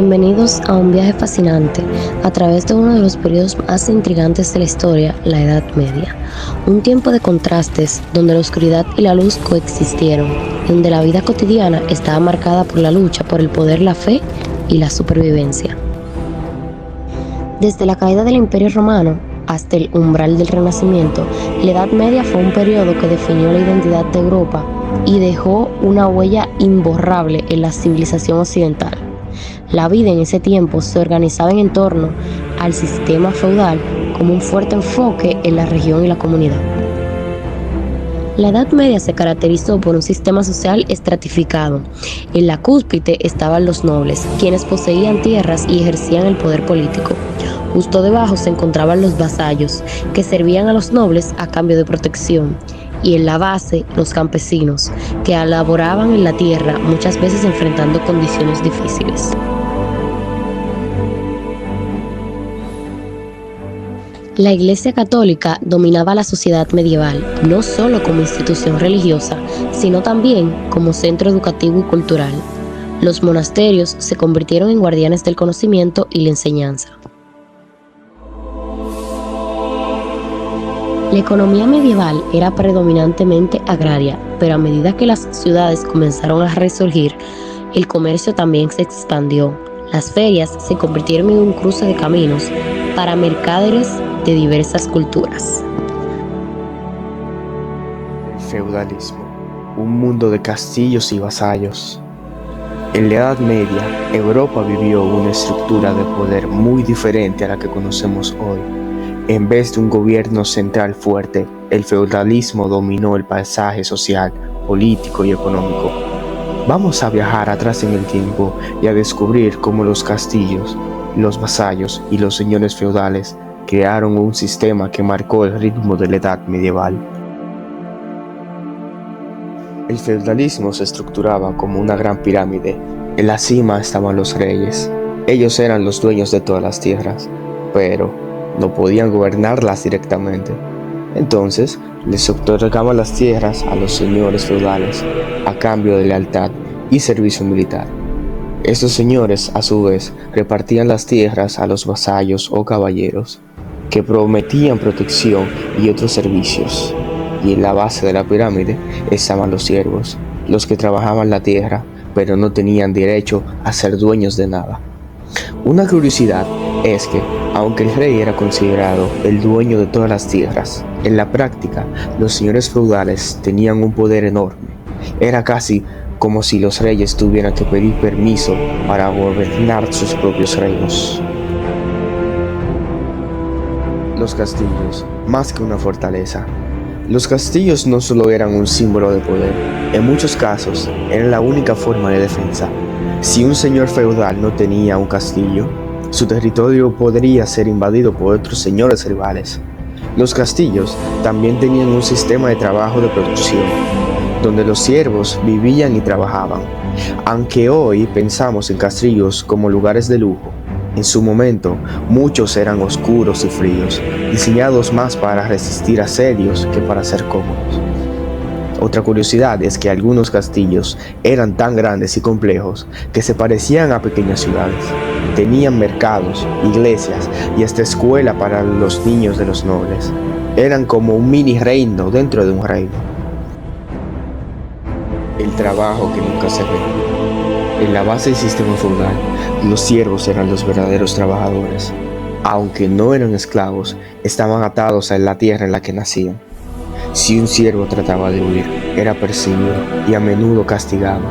Bienvenidos a un viaje fascinante a través de uno de los periodos más intrigantes de la historia, la Edad Media. Un tiempo de contrastes donde la oscuridad y la luz coexistieron, y donde la vida cotidiana estaba marcada por la lucha por el poder, la fe y la supervivencia. Desde la caída del Imperio Romano hasta el umbral del Renacimiento, la Edad Media fue un periodo que definió la identidad de Europa y dejó una huella imborrable en la civilización occidental. La vida en ese tiempo se organizaba en torno al sistema feudal como un fuerte enfoque en la región y la comunidad. La Edad Media se caracterizó por un sistema social estratificado. En la cúspide estaban los nobles, quienes poseían tierras y ejercían el poder político. Justo debajo se encontraban los vasallos, que servían a los nobles a cambio de protección. Y en la base, los campesinos, que laboraban en la tierra, muchas veces enfrentando condiciones difíciles. La Iglesia Católica dominaba la sociedad medieval, no solo como institución religiosa, sino también como centro educativo y cultural. Los monasterios se convirtieron en guardianes del conocimiento y la enseñanza. La economía medieval era predominantemente agraria, pero a medida que las ciudades comenzaron a resurgir, el comercio también se expandió. Las ferias se convirtieron en un cruce de caminos para mercaderes de diversas culturas. El feudalismo, un mundo de castillos y vasallos. En la Edad Media, Europa vivió una estructura de poder muy diferente a la que conocemos hoy. En vez de un gobierno central fuerte, el feudalismo dominó el paisaje social, político y económico. Vamos a viajar atrás en el tiempo y a descubrir cómo los castillos, los vasallos y los señores feudales crearon un sistema que marcó el ritmo de la edad medieval. El feudalismo se estructuraba como una gran pirámide. En la cima estaban los reyes. Ellos eran los dueños de todas las tierras, pero no podían gobernarlas directamente. Entonces, les otorgaban las tierras a los señores feudales a cambio de lealtad y servicio militar. Estos señores, a su vez, repartían las tierras a los vasallos o caballeros, que prometían protección y otros servicios. Y en la base de la pirámide estaban los siervos, los que trabajaban la tierra, pero no tenían derecho a ser dueños de nada. Una curiosidad es que, aunque el rey era considerado el dueño de todas las tierras, en la práctica los señores feudales tenían un poder enorme. Era casi como si los reyes tuvieran que pedir permiso para gobernar sus propios reinos. Los castillos, más que una fortaleza. Los castillos no solo eran un símbolo de poder, en muchos casos eran la única forma de defensa. Si un señor feudal no tenía un castillo, su territorio podría ser invadido por otros señores rivales. Los castillos también tenían un sistema de trabajo de producción, donde los siervos vivían y trabajaban. Aunque hoy pensamos en castillos como lugares de lujo, en su momento muchos eran oscuros y fríos, diseñados más para resistir asedios que para ser cómodos. Otra curiosidad es que algunos castillos eran tan grandes y complejos que se parecían a pequeñas ciudades. Tenían mercados, iglesias y hasta escuela para los niños de los nobles. Eran como un mini reino dentro de un reino. El trabajo que nunca se ve. En la base del sistema feudal, los siervos eran los verdaderos trabajadores. Aunque no eran esclavos, estaban atados a la tierra en la que nacían. Si un siervo trataba de huir, era perseguido y a menudo castigado.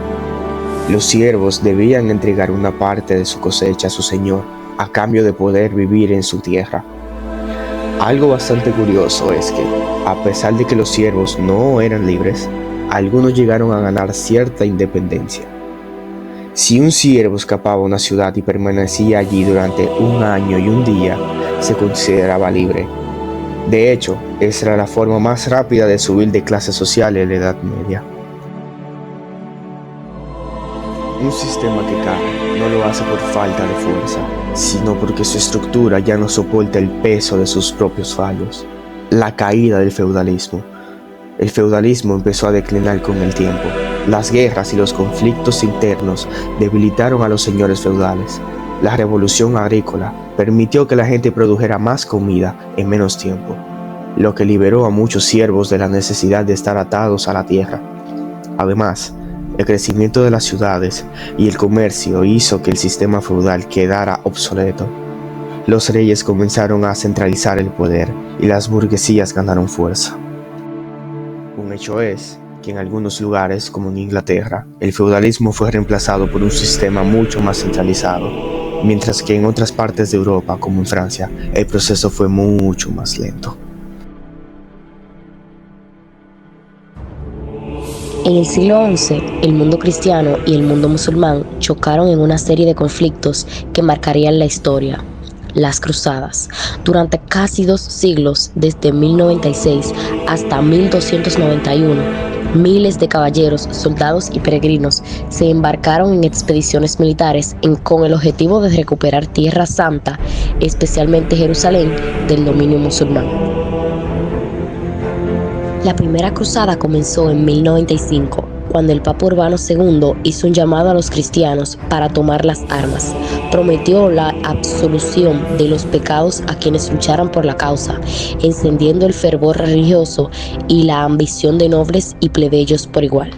Los siervos debían entregar una parte de su cosecha a su señor a cambio de poder vivir en su tierra. Algo bastante curioso es que, a pesar de que los siervos no eran libres, algunos llegaron a ganar cierta independencia. Si un siervo escapaba a una ciudad y permanecía allí durante un año y un día, se consideraba libre. De hecho, esa era la forma más rápida de subir de clase social en la Edad Media. Un sistema que cae no lo hace por falta de fuerza, sino porque su estructura ya no soporta el peso de sus propios fallos. La caída del feudalismo. El feudalismo empezó a declinar con el tiempo. Las guerras y los conflictos internos debilitaron a los señores feudales. La revolución agrícola permitió que la gente produjera más comida en menos tiempo, lo que liberó a muchos siervos de la necesidad de estar atados a la tierra. Además, el crecimiento de las ciudades y el comercio hizo que el sistema feudal quedara obsoleto. Los reyes comenzaron a centralizar el poder y las burguesías ganaron fuerza. Un hecho es que en algunos lugares, como en Inglaterra, el feudalismo fue reemplazado por un sistema mucho más centralizado, mientras que en otras partes de Europa, como en Francia, el proceso fue mucho más lento. En el siglo XI, el mundo cristiano y el mundo musulmán chocaron en una serie de conflictos que marcarían la historia. Las cruzadas. Durante casi 2 siglos, desde 1096 hasta 1291, miles de caballeros, soldados y peregrinos se embarcaron en expediciones militares con el objetivo de recuperar Tierra Santa, especialmente Jerusalén, del dominio musulmán. La primera cruzada comenzó en 1095, cuando el Papa Urbano II hizo un llamado a los cristianos para tomar las armas. Prometió la absolución de los pecados a quienes lucharan por la causa, encendiendo el fervor religioso y la ambición de nobles y plebeyos por igual.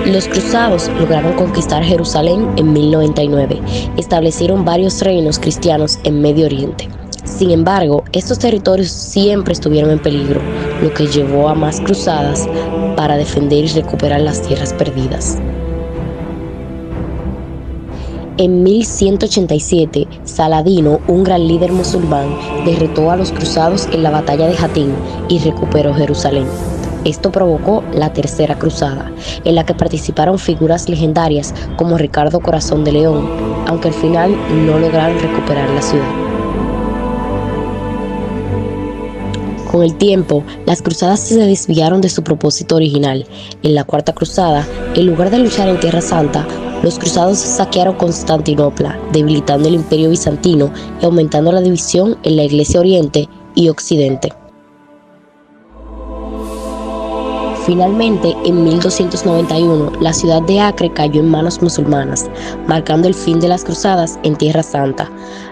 Los cruzados lograron conquistar Jerusalén en 1099, establecieron varios reinos cristianos en Medio Oriente. Sin embargo, estos territorios siempre estuvieron en peligro, lo que llevó a más cruzadas para defender y recuperar las tierras perdidas. En 1187, Saladino, un gran líder musulmán, derrotó a los cruzados en la batalla de Jatín y recuperó Jerusalén. Esto provocó la Tercera Cruzada, en la que participaron figuras legendarias como Ricardo Corazón de León, aunque al final no lograron recuperar la ciudad. Con el tiempo, las cruzadas se desviaron de su propósito original. En la Cuarta Cruzada, en lugar de luchar en Tierra Santa, los cruzados saquearon Constantinopla, debilitando el Imperio bizantino y aumentando la división en la Iglesia Oriente y Occidente. Finalmente, en 1291, la ciudad de Acre cayó en manos musulmanas, marcando el fin de las cruzadas en Tierra Santa.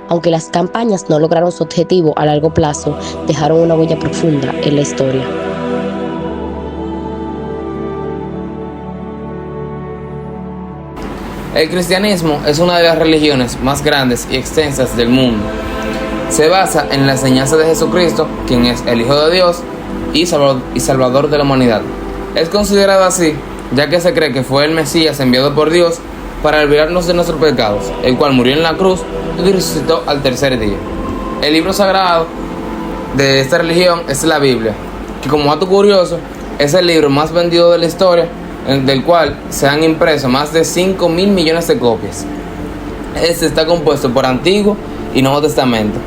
Aunque las campañas no lograron su objetivo a largo plazo, dejaron una huella profunda en la historia. El cristianismo es una de las religiones más grandes y extensas del mundo. Se basa en la enseñanza de Jesucristo, quien es el Hijo de Dios y Salvador de la humanidad. Es considerado así, ya que se cree que fue el Mesías enviado por Dios para librarnos de nuestros pecados, el cual murió en la cruz y resucitó al tercer día. El libro sagrado de esta religión es la Biblia, que como dato curioso es el libro más vendido de la historia, del cual se han impreso más de 5.000 millones de copias. Este está compuesto por Antiguo y Nuevo Testamento.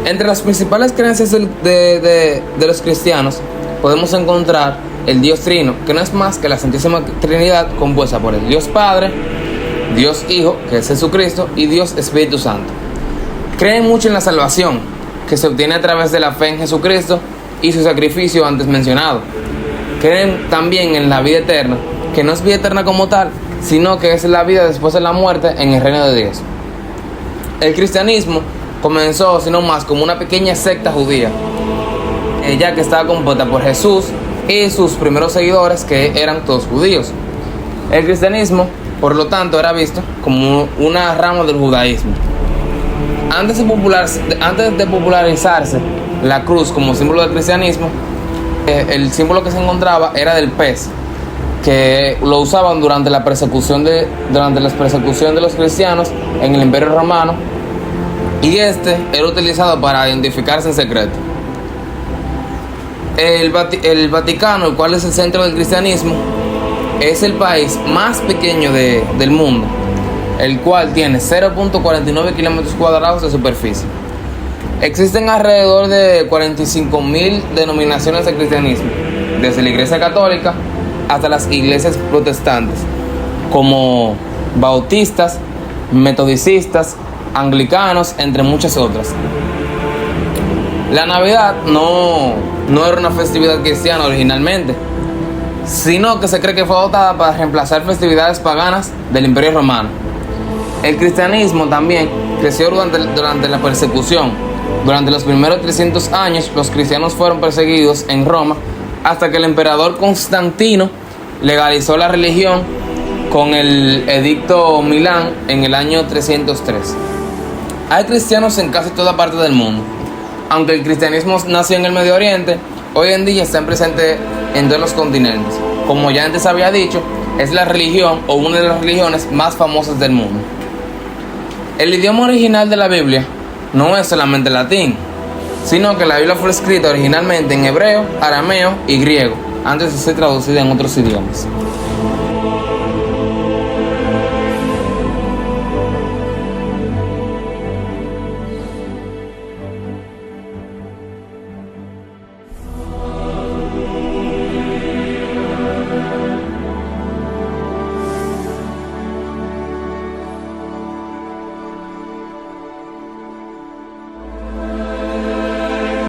Entre las principales creencias de los cristianos podemos encontrar el Dios Trino, que no es más que la Santísima Trinidad compuesta por el Dios Padre, Dios Hijo, que es Jesucristo, y Dios Espíritu Santo. Creen mucho en la salvación, que se obtiene a través de la fe en Jesucristo y su sacrificio antes mencionado. Creen también en la vida eterna, que no es vida eterna como tal, sino que es la vida después de la muerte en el reino de Dios. El cristianismo comenzó, sino más, como una pequeña secta judía, ya que estaba compuesta por Jesús y sus primeros seguidores, que eran todos judíos. El cristianismo, por lo tanto, era visto como una rama del judaísmo. Antes de popularizarse la cruz como símbolo del cristianismo, el símbolo que se encontraba era del pez, que lo usaban durante las persecuciones de los cristianos en el Imperio Romano, y este era utilizado para identificarse en secreto. El Vaticano, el cual es el centro del cristianismo, es el país más pequeño del mundo, el cual tiene 0.49 kilómetros cuadrados de superficie. Existen alrededor de 45.000 denominaciones de cristianismo, desde la Iglesia Católica hasta las iglesias protestantes, como bautistas, metodicistas, anglicanos, entre muchas otras. La Navidad no era una festividad cristiana originalmente, sino que se cree que fue adoptada para reemplazar festividades paganas del Imperio Romano. El cristianismo también creció durante la persecución. Durante los primeros 300 años, los cristianos fueron perseguidos en Roma hasta que el emperador Constantino legalizó la religión con el Edicto Milán en el año 303. Hay cristianos en casi toda parte del mundo. Aunque el cristianismo nació en el Medio Oriente, hoy en día está presente en todos los continentes. Como ya antes había dicho, es la religión o una de las religiones más famosas del mundo. El idioma original de la Biblia no es solamente el latín, sino que la Biblia fue escrita originalmente en hebreo, arameo y griego, antes de ser traducida en otros idiomas.